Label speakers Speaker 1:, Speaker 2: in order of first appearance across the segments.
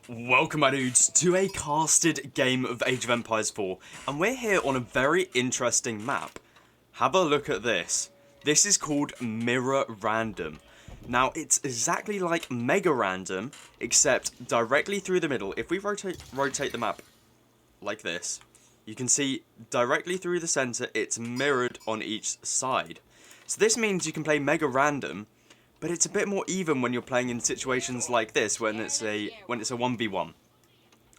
Speaker 1: Welcome my dudes to a casted game of Age of Empires 4, and we're here on a very interesting map. Have a look at this. This is called MegaRandom. Now it's exactly like MegaRandom, except directly through the middle. If we rotate the map like this, you can see directly through the center it's mirrored on each side. So this means you can play MegaRandom, but it's a bit more even when you're playing in situations like this, when it's a 1v1.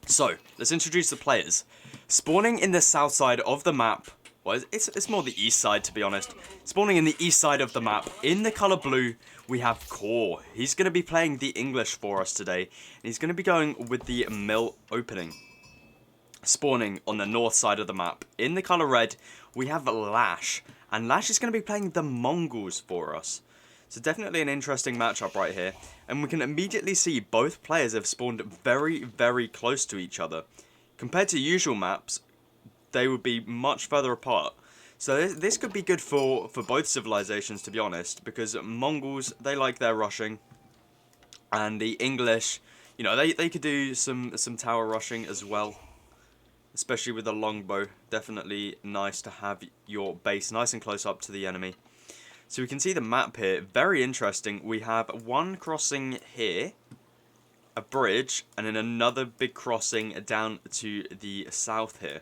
Speaker 1: So, let's introduce the players. Spawning in the south side of the map, well, it's more the east side to be honest. Spawning in the east side of the map, in the colour blue, we have Core. He's going to be playing the English for us today, and he's going to be going with the mill opening. Spawning on the north side of the map, in the colour red, we have Lash, and Lash is going to be playing the Mongols for us. So definitely an interesting matchup right here, and we can immediately see both players have spawned very, very close to each other. Compared to usual maps, they would be much further apart. So this could be good for both civilizations, to be honest, because Mongols, they like their rushing, and the English, you know, they could do some tower rushing as well, especially with a longbow. Definitely nice to have your base nice and close up to the enemy. So we can see the map here, very interesting. We have one crossing here, a bridge, and then another big crossing down to the south here.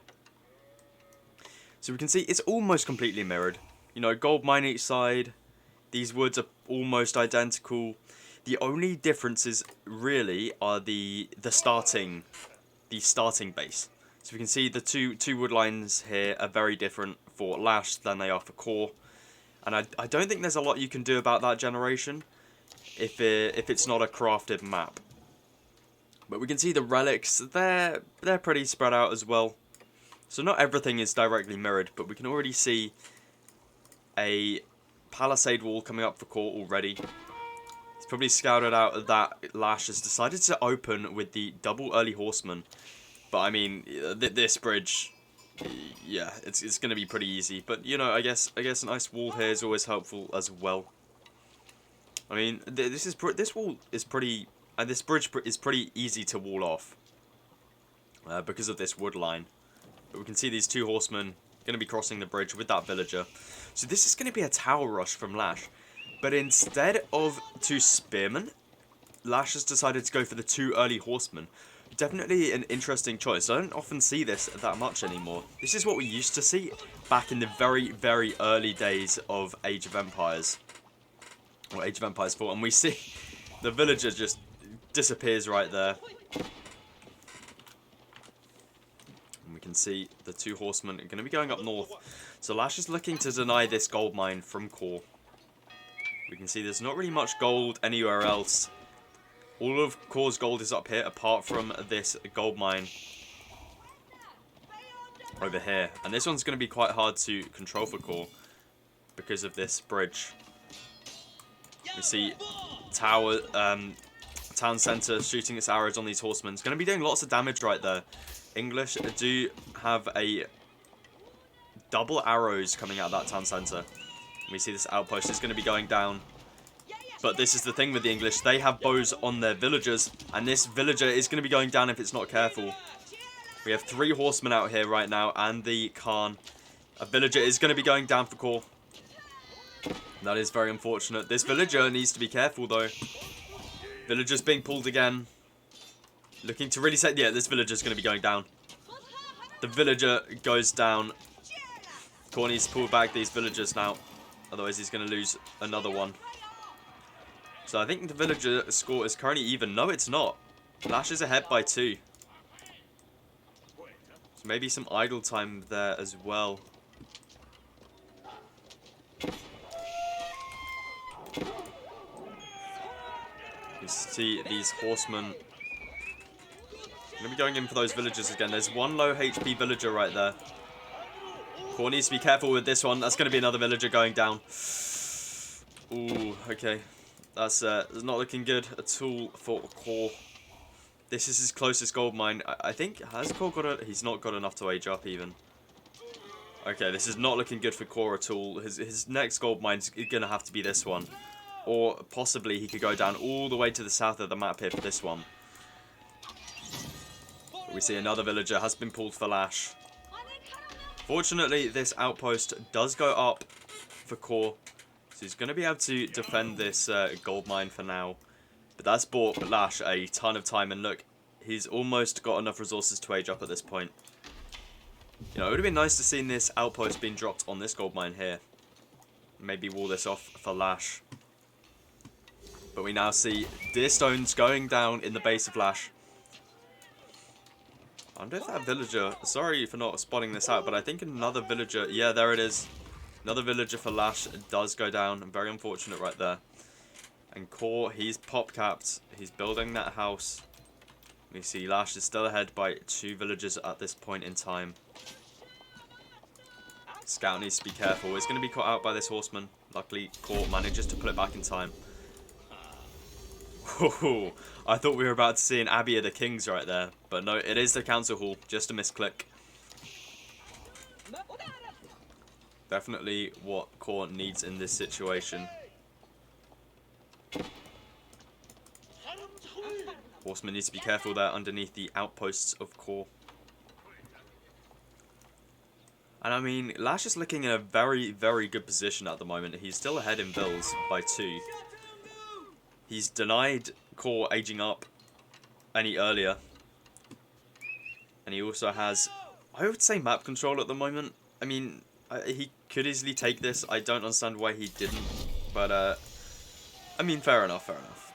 Speaker 1: So we can see it's almost completely mirrored. You know, gold mine each side, these woods are almost identical. The only differences really are the starting base. So we can see the two wood lines here are very different for Lash than they are for Core. And I don't think there's a lot you can do about that generation if it's not a crafted map. But we can see the relics, they're pretty spread out as well. So not everything is directly mirrored, but we can already see a palisade wall coming up for Core already. He's probably scouted out that Lash has decided to open with the double early horseman. But I mean, this bridge, yeah, it's going to be pretty easy, but you know, I guess a nice wall here is always helpful as well. I mean, this wall is pretty, and this bridge is pretty easy to wall off because of this wood line. But we can see these two horsemen going to be crossing the bridge with that villager. So this is going to be a tower rush from Lash, but instead of two spearmen, Lash has decided to go for the two early horsemen. Definitely an interesting choice. I don't often see this that much anymore. This is what we used to see back in the very, very early days of Age of Empires. Or Age of Empires 4. And we see the villager just disappears right there. And we can see the two horsemen are going to be going up north. So Lash is looking to deny this gold mine from Core. We can see there's not really much gold anywhere else. All of Core's gold is up here, apart from this gold mine over here. And this one's going to be quite hard to control for Core because of this bridge. We see town centre shooting its arrows on these horsemen. It's going to be doing lots of damage right there. English do have a double arrows coming out of that town centre. We see this outpost is going to be going down. But this is the thing with the English, they have bows on their villagers, and this villager is going to be going down if it's not careful. We have three horsemen out here right now, and the Khan. A villager is going to be going down for Core. That is very unfortunate. This villager needs to be careful though. Villager's being pulled again. Looking to really say, yeah, this villager's going to be going down. The villager goes down. Core needs to pull back these villagers now, otherwise he's going to lose another one. So I think the villager score is currently even. No, it's not. Lash is ahead by 2. So maybe some idle time there as well. You see these horsemen going to be going in for those villagers again. There's one low HP villager right there. Core needs to be careful with this one. That's going to be another villager going down. Ooh, okay. That's not looking good at all for Core. This is his closest gold mine. I think, has Core got a... He's not got enough to age up even. Okay, this is not looking good for Core at all. His next gold mine is going to have to be this one. Or possibly he could go down all the way to the south of the map here for this one. We see another villager has been pulled for Lash. Fortunately, this outpost does go up for Core, so he's going to be able to defend this gold mine for now. But that's bought Lash a ton of time, and look, he's almost got enough resources to age up at this point. You know, it would have been nice to see this outpost being dropped on this gold mine here. Maybe wall this off for Lash. But we now see deer stones going down in the base of Lash. I wonder if that villager, sorry for not spotting this out, but I think another villager, yeah, there it is. Another villager for Lash does go down. Very unfortunate right there. And Core, he's pop capped. He's building that house. We see Lash is still ahead by 2 villagers at this point in time. Scout needs to be careful. He's going to be caught out by this horseman. Luckily, Core manages to pull it back in time. Whoa, I thought we were about to see an Abbey of the Kings right there. But no, it is the council hall. Just a misclick. Definitely what Core needs in this situation. Horseman needs to be careful there underneath the outposts of Core. And I mean, Lash is looking in a very, very good position at the moment. He's still ahead in bills by 2. He's denied Core aging up any earlier. And he also has, I would say, map control at the moment. I mean, he could easily take this. I don't understand why he didn't. But, I mean, fair enough, fair enough.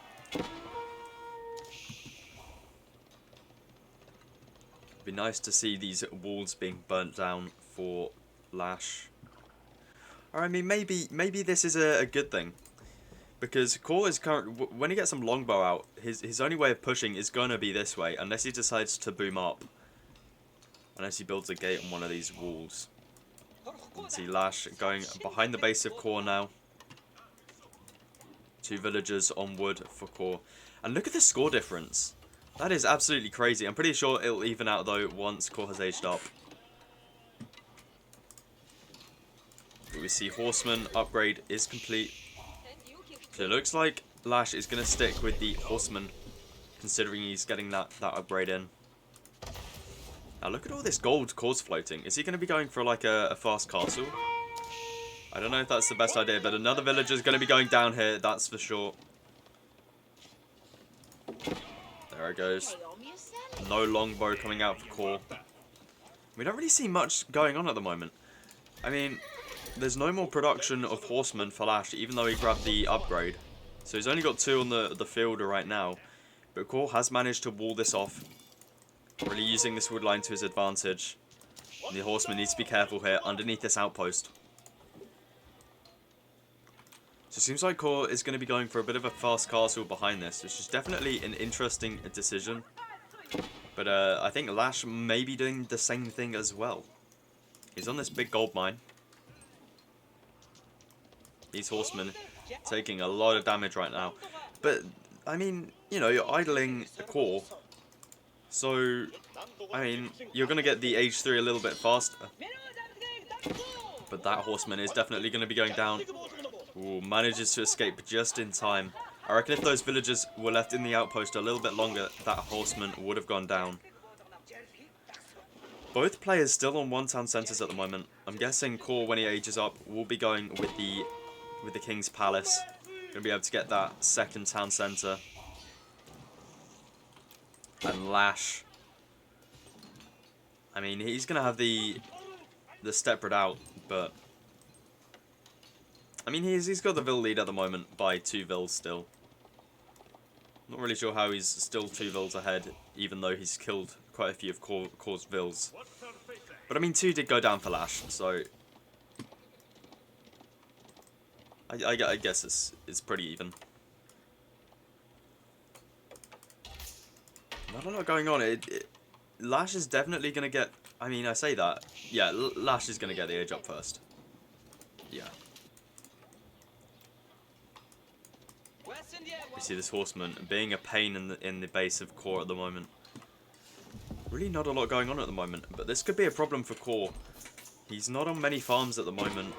Speaker 1: It'd be nice to see these walls being burnt down for Lash. Or, I mean, maybe this is a good thing. Because Core is when he gets some longbow out, his only way of pushing is going to be this way, unless he decides to boom up. Unless he builds a gate on one of these walls. You can see Lash going behind the base of Core now. 2 villagers on wood for Core. And look at the score difference. That is absolutely crazy. I'm pretty sure it'll even out though once Core has aged up. But we see Horseman upgrade is complete. So it looks like Lash is going to stick with the Horseman, considering he's getting that upgrade in. Now look at all this gold Core's floating. Is he going to be going for like a fast castle? I don't know if that's the best idea, but another villager is going to be going down here, that's for sure. There it goes. No longbow coming out for Core. We don't really see much going on at the moment. I mean, there's no more production of Horsemen for Lash, even though he grabbed the upgrade. So he's only got 2 on the field right now. But Core has managed to wall this off. Really using this wood line to his advantage. And the Horseman needs to be careful here, underneath this outpost. So it seems like Core is going to be going for a bit of a fast castle behind this, which is definitely an interesting decision. But I think Lash may be doing the same thing as well. He's on this big gold mine. These horsemen taking a lot of damage right now. But, I mean, you know, you're idling a Core. So, I mean, you're going to get the age 3 a little bit faster. But that horseman is definitely going to be going down. Ooh, manages to escape just in time. I reckon if those villagers were left in the outpost a little bit longer, that horseman would have gone down. Both players still on 1 town centres at the moment. I'm guessing Core, when he ages up, will be going with the King's Palace. Going to be able to get that 2nd town centre. And Lash, I mean, he's going to have the Stepford out, but I mean, he's got the Vill lead at the moment by 2 Vills still. Not really sure how he's still 2 Vills ahead, even though he's killed quite a few of Core's Vills. But I mean, 2 did go down for Lash, so I guess it's pretty even. Not a lot going on. Lash is definitely going to get, I mean, I say that. Yeah, Lash is going to get the age up first. Yeah. We see this horseman being a pain in the base of Core at the moment. Really not a lot going on at the moment, but this could be a problem for Core. He's not on many farms at the moment.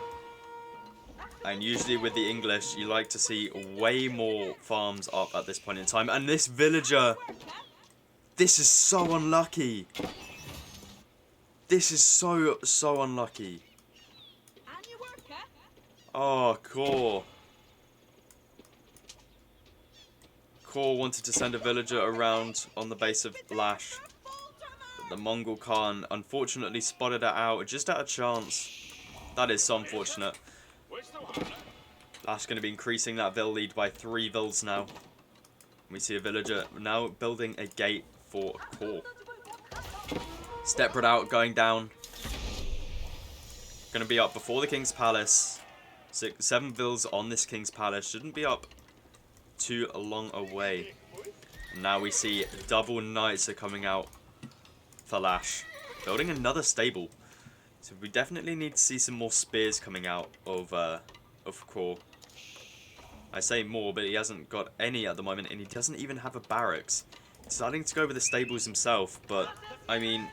Speaker 1: And usually with the English, you like to see way more farms up at this point in time. And this villager This is so unlucky. This is so unlucky. Oh, Core. Core wanted to send a villager around on the base of Lash. But the Mongol Khan unfortunately spotted it out just at a chance. That is so unfortunate. Lash going to be increasing that vill lead by 3 vills now. We see a villager now building a gate for Core. Stepford out, going down. Going to be up before the King's Palace. 7 vills on this King's Palace. Shouldn't be up too long away. Now we see double knights are coming out for Lash. Building another stable. So we definitely need to see some more spears coming out of Core. I say more, but he hasn't got any at the moment, and he doesn't even have a barracks. He's starting to go with the stables himself, but, I mean,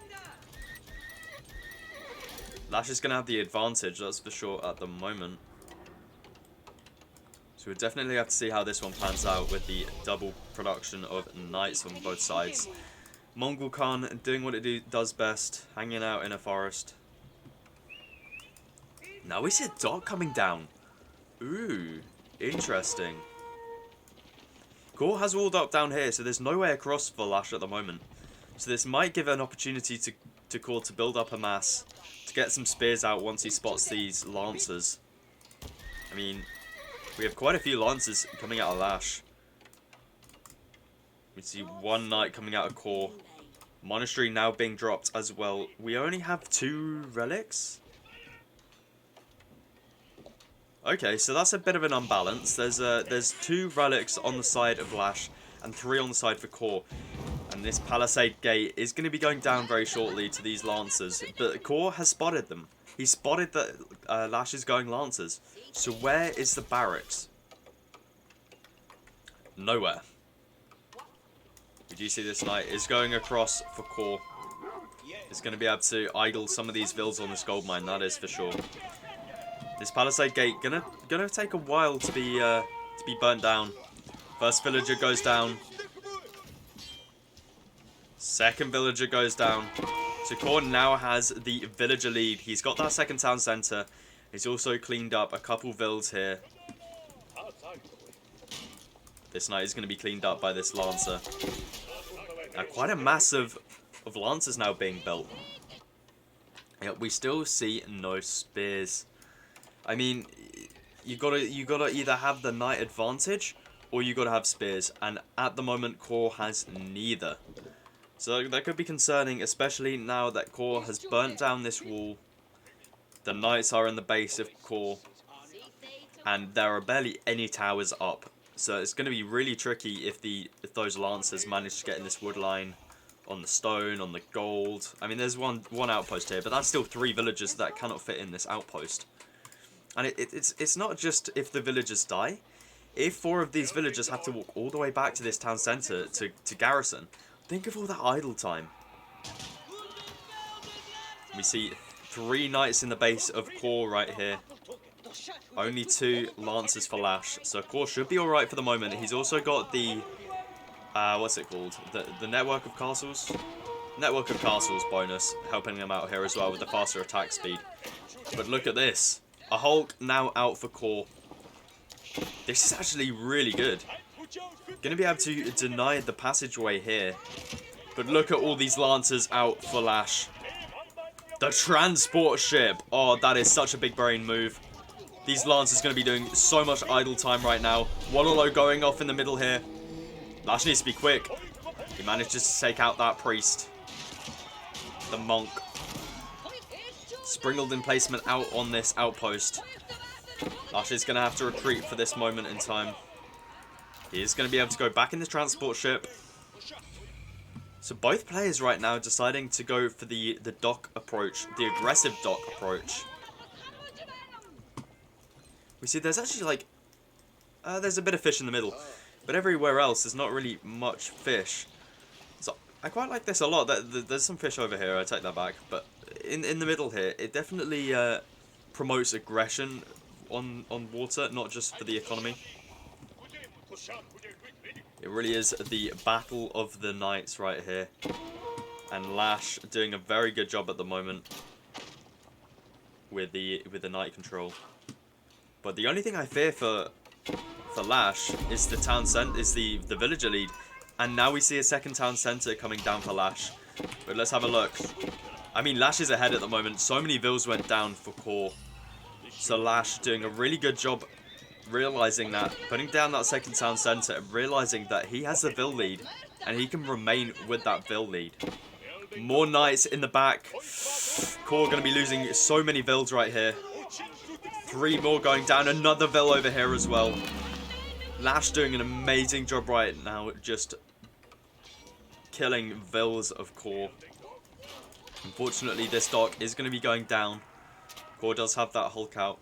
Speaker 1: Lash is going to have the advantage, that's for sure, at the moment. So we'll definitely have to see how this one pans out with the double production of knights on both sides. Mongol Khan doing what it does best, hanging out in a forest. Now we see a dock coming down. Ooh, interesting. Core has walled up down here, so there's no way across for Lash at the moment. So this might give an opportunity to Core to build up a mass, to get some spears out once he spots these lancers. I mean, we have quite a few lancers coming out of Lash. We see 1 knight coming out of Core. Monastery now being dropped as well. We only have 2 relics. Okay, so that's a bit of an unbalance. There's 2 relics on the side of Lash and 3 on the side for Core. And this palisade gate is going to be going down very shortly to these lancers. But Core has spotted them. He spotted that Lash is going lancers. So where is the barracks? Nowhere. We do see this knight is going across for Core. He's going to be able to idle some of these vills on this gold mine, that is for sure. This palisade gate gonna take a while to be burnt down. First villager goes down. Second villager goes down. So Core now has the villager lead. He's got that second town centre. He's also cleaned up a couple vills here. This knight is going to be cleaned up by this lancer. Now quite a mass of lancers now being built. Yet we still see no spears. I mean, you gotta either have the knight advantage or you gotta have spears, and at the moment Core has neither. So that could be concerning, especially now that Core has burnt down this wall. The knights are in the base of Core, and there are barely any towers up. So it's gonna be really tricky if those lancers manage to get in this wood line, on the stone, on the gold. I mean, there's one outpost here, but that's still 3 villagers that cannot fit in this outpost. And it's not just if the villagers die. If 4 of these villagers have to walk all the way back to this town centre to garrison, think of all that idle time. We see 3 knights in the base of Core right here. Only 2 lancers for Lash. So Core should be alright for the moment. He's also got the, what's it called? The network of castles? Network of castles bonus, helping him out here as well with the faster attack speed. But look at this. A Hulk now out for Core. This is actually really good. Going to be able to deny the passageway here. But look at all these lancers out for Lash. The transport ship. Oh, that is such a big brain move. These lancers going to be doing so much idle time right now. Wololo going off in the middle here. Lash needs to be quick. He manages to take out that priest. The monk. Springled emplacement out on this outpost. Lash is going to have to retreat for this moment in time. He is going to be able to go back in the transport ship. So both players right now deciding to go for the dock approach, the aggressive dock approach. We see there's actually like, there's a bit of fish in the middle. But everywhere else there's not really much fish. So I quite like this a lot. There's some fish over here, I take that back. But in the middle here, it definitely promotes aggression on water, not just for the economy. It really is the battle of the knights right here. And Lash doing a very good job at the moment with the knight control. But the only thing I fear for Lash is the town center, is the villager lead. And now we see a second town center coming down for Lash. But let's have a look. I mean, Lash is ahead at the moment. So many vills went down for Core. So Lash doing a really good job realizing that, putting down that second town center and realizing that he has the vill lead and he can remain with that vill lead. More knights in the back. Core going to be losing so many vills right here. 3 more going down. Another vill over here as well. Lash doing an amazing job right now, just killing vills of Core. Unfortunately, this dock is going to be going down. Core does have that Hulk out.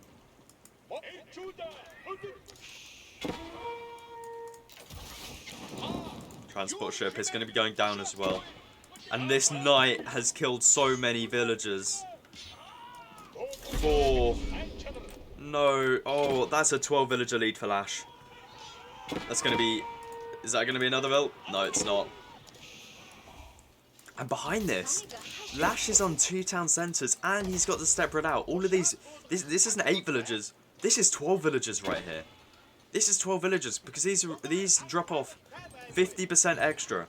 Speaker 1: Transport ship is going to be going down as well. And this knight has killed so many villagers. 4. No. Oh, that's a 12 villager lead for Lash. That's going to be... Is that going to be another vill? No, it's not. And behind this, Lash is on 2 town centers and he's got the separate out. All of these... This isn't 8 villagers. This is 12 villagers right here. This is 12 villagers because these drop off 50% extra.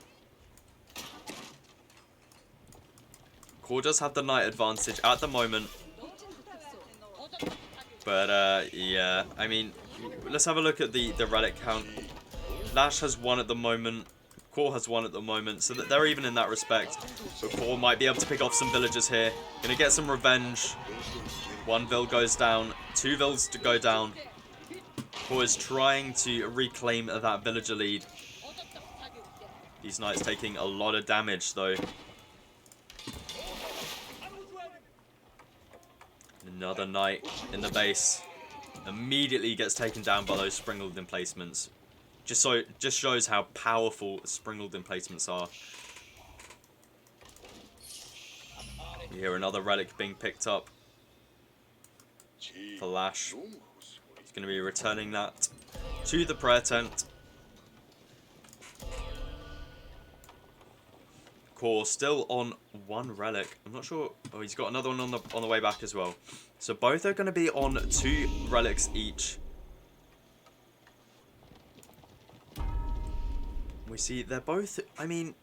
Speaker 1: Core does have the knight advantage at the moment. But, yeah, I mean, let's have a look at the relic count. Lash has 1 at the moment. Core has 1 at the moment, so that they're even in that respect. But Core might be able to pick off some villagers here. Gonna get some revenge. 1 vill goes down. 2 vills to go down. Core is trying to reclaim that villager lead. These knights taking a lot of damage, though. Another knight in the base. Immediately gets taken down by those springled emplacements. Just shows how powerful springled emplacements are. We hear another relic being picked up for Lash. He's going to be returning that to the prayer tent. Core still on 1 relic. I'm not sure. Oh, he's got another one on the way back as well. So both are going to be on 2 relics each. We see they're both. I mean,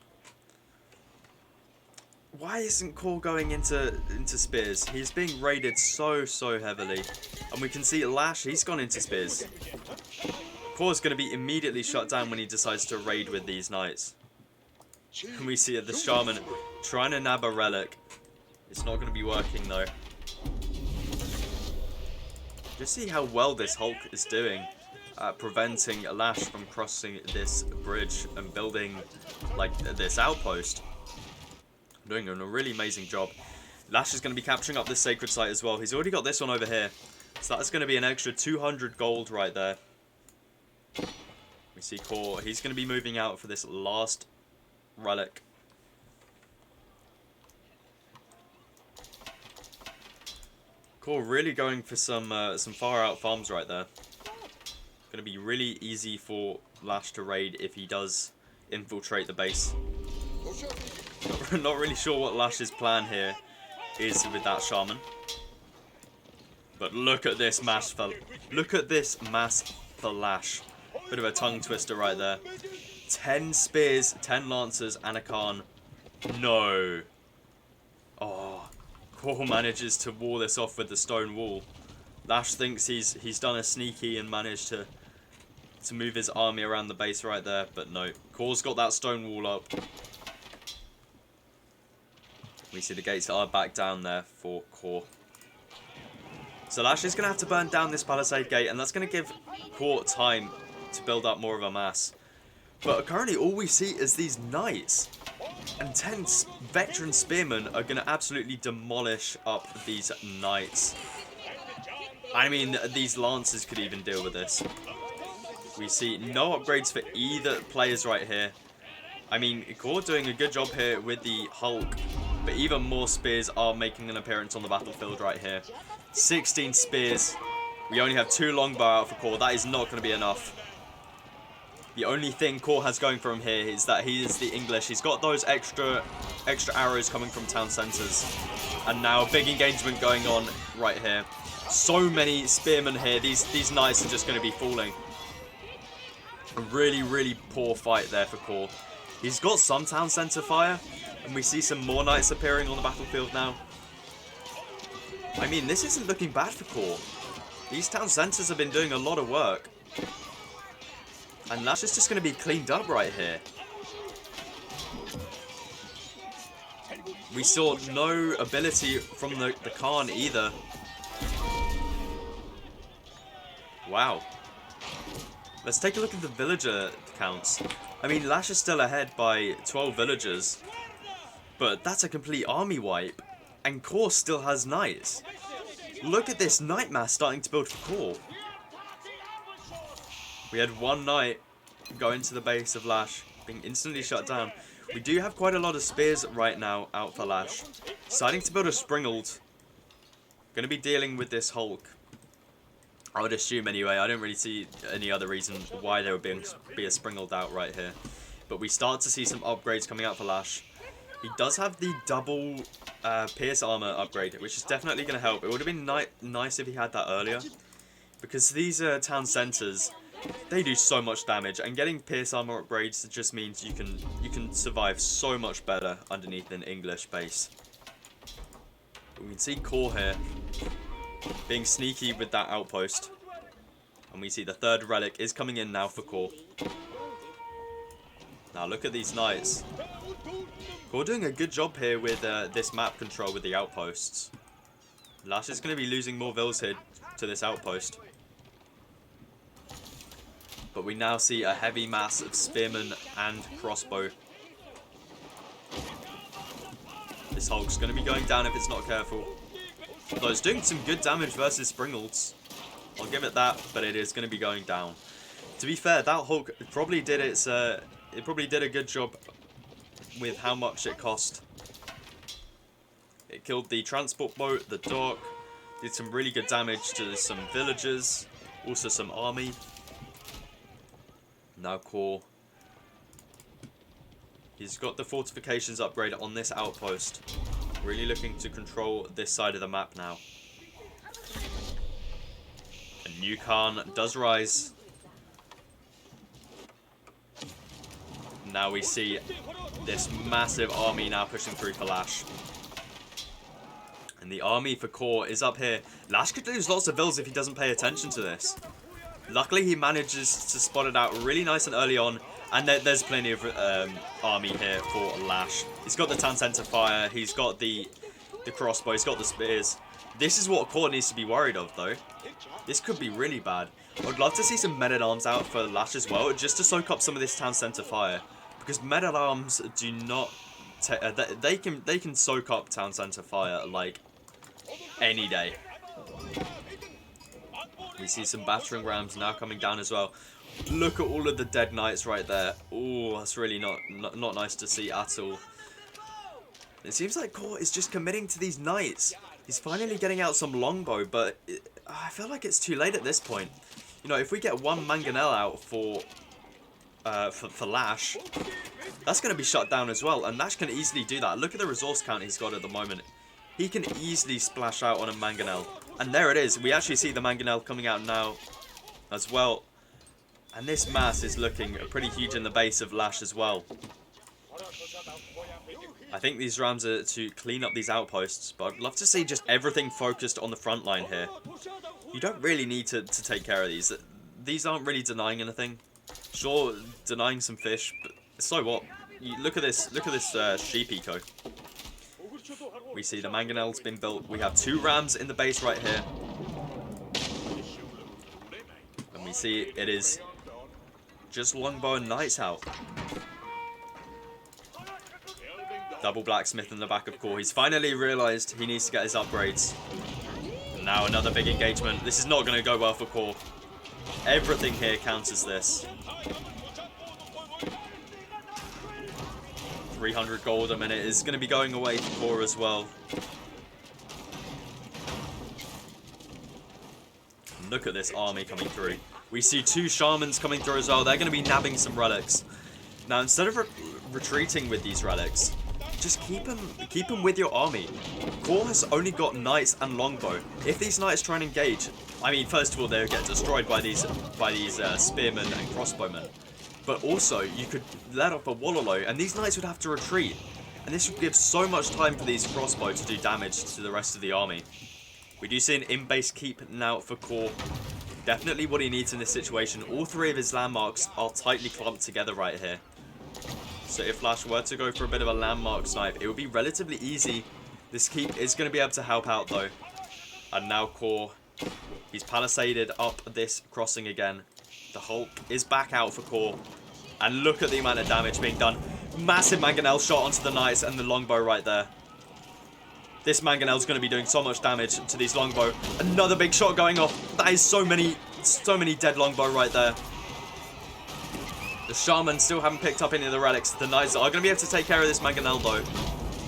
Speaker 1: why isn't Core going into spears? He's being raided so heavily, and we can see Lash. He's gone into spears. Core's going to be immediately shut down when he decides to raid with these knights. And we see the shaman trying to nab a relic. It's not going to be working though. Just see how well this Hulk is doing at preventing Lash from crossing this bridge and building like this outpost. Doing a really amazing job. Lash is going to be capturing up this sacred site as well. He's already got this one over here. So that's going to be an extra 200 gold right there. We see Core. He's going to be moving out for this last relic. Core really going for some far out farms right there. Going to be really easy for Lash to raid if he does infiltrate the base. Not really sure what Lash's plan here is with that shaman. But look at this mass for Lash. Bit of a tongue twister right there. 10 spears, 10 lancers, and a Khan. No. Oh, Core manages to wall this off with the stone wall. Lash thinks he's done a sneaky and managed to move his army around the base right there, but no. Core's got that stone wall up. We see the gates are back down there for Core. So Lash is going to have to burn down this palisade gate, and that's going to give Core time to build up more of a mass. But currently all we see is these knights. And 10 veteran spearmen are going to absolutely demolish up these knights. I mean, these lancers could even deal with this. We see no upgrades for either players right here. I mean, Core doing a good job here with the Hulk. But even more spears are making an appearance on the battlefield right here. 16 spears. We only have 2 longbow out for Core. That is not going to be enough. The only thing Core has going for him here is that he is the English. He's got those extra arrows coming from town centers. And now a big engagement going on right here. So many spearmen here. These knights are just going to be falling. A really, really poor fight there for Core. He's got some town center fire. And we see some more knights appearing on the battlefield now. I mean, this isn't looking bad for Core. These town centers have been doing a lot of work. And Lash is just going to be cleaned up right here. We saw no ability from the Khan either. Wow. Let's take a look at the villager counts. I mean, Lash is still ahead by 12 villagers. But that's a complete army wipe. And Core still has knights. Look at this knight mass starting to build for Core. We had one knight go into the base of Lash, being instantly shut down. We do have quite a lot of spears right now out for Lash. Deciding to build a Springald. Going to be dealing with this Hulk. I would assume anyway. I don't really see any other reason why there would be a Springald out right here. But we start to see some upgrades coming out for Lash. He does have the double pierce armor upgrade, which is definitely going to help. It would have been nice if he had that earlier. Because these town centers, they do so much damage, and getting pierce armor upgrades just means you can survive so much better underneath an English base. We can see Core here being sneaky with that outpost, and we see the third relic is coming in now for Core. Now look at these knights. Core doing a good job here with this map control with the outposts. Lash is going to be losing more vills here to this outpost. But we now see a heavy mass of spearmen and crossbow. This Hulk's going to be going down if it's not careful. Although it's doing some good damage versus Springalds. I'll give it that, but it is going to be going down. To be fair, that Hulk probably did it probably did a good job with how much it cost. It killed the transport boat, the dock, did some really good damage to some villagers, also some army. Now Core. He's got the fortifications upgrade on this outpost. Really looking to control this side of the map now. A new Khan does rise. Now we see this massive army now pushing through for Lash. And the army for Core is up here. Lash could lose lots of vills if he doesn't pay attention to this. Luckily, he manages to spot it out really nice and early on. And there's plenty of army here for Lash. He's got the town center fire. He's got the crossbow. He's got the spears. This is what Core needs to be worried of, though. This could be really bad. I'd love to see some men-at-arms out for Lash as well, just to soak up some of this town center fire. Because men-at-arms do not... they can soak up town center fire, like, any day. We see some battering rams now coming down as well. Look at all of the dead knights right there. Oh, that's really not nice to see at all. It seems like Core is just committing to these knights. He's finally getting out some longbow, but I feel like it's too late at this point. You know, if we get one mangonel out for Lash, that's going to be shut down as well. And Lash can easily do that. Look at the resource count he's got at the moment. He can easily splash out on a mangonel. And there it is. We actually see the mangonel coming out now as well. And this mass is looking pretty huge in the base of Lash as well. I think these rams are to clean up these outposts, but I'd love to see just everything focused on the front line here. You don't really need to take care of these. These aren't really denying anything. Sure, denying some fish, but so what? Look at this sheep eco. We see the mangonel's been built. We have 2 rams in the base right here. And we see it is just longbow and knights out. Double blacksmith in the back of Core. He's finally realised he needs to get his upgrades. And now another big engagement. This is not going to go well for Core. Everything here counters this. 300 gold a minute is going to be going away for Core as well. Look at this army coming through. We see 2 shamans coming through as well. They're going to be nabbing some relics. Now, instead of retreating with these relics, just keep them with your army. Core has only got knights and longbow. If these knights try and engage, I mean, first of all, they'll get destroyed by these spearmen and crossbowmen. But also, you could let off a Wololo, and these knights would have to retreat. And this would give so much time for these crossbow to do damage to the rest of the army. We do see an in-base keep now for Core. Definitely what he needs in this situation. All 3 of his landmarks are tightly clumped together right here. So if Flash were to go for a bit of a landmark snipe, it would be relatively easy. This keep is going to be able to help out though. And now Core, he's palisaded up this crossing again. The Hulk is back out for Core. And look at the amount of damage being done. Massive mangonel shot onto the knights and the longbow right there. This mangonel is going to be doing so much damage to these longbow. Another big shot going off. That is so many dead longbow right there. The shaman still haven't picked up any of the relics. The knights are going to be able to take care of this mangonel though.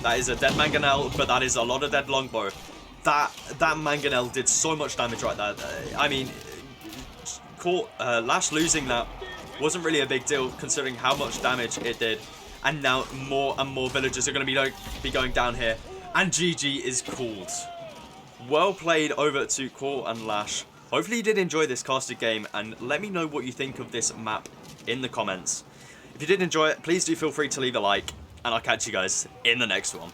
Speaker 1: That is a dead mangonel, but that is a lot of dead longbow. That mangonel did so much damage right there. I mean, Lash losing that wasn't really a big deal considering how much damage it did. And now more and more villagers are going to be going down here. And GG is called. Well played over to Core and Lash. Hopefully you did enjoy this casted game, and let me know what you think of this map in the comments. If you did enjoy it, please do feel free to leave a like, and I'll catch you guys in the next one.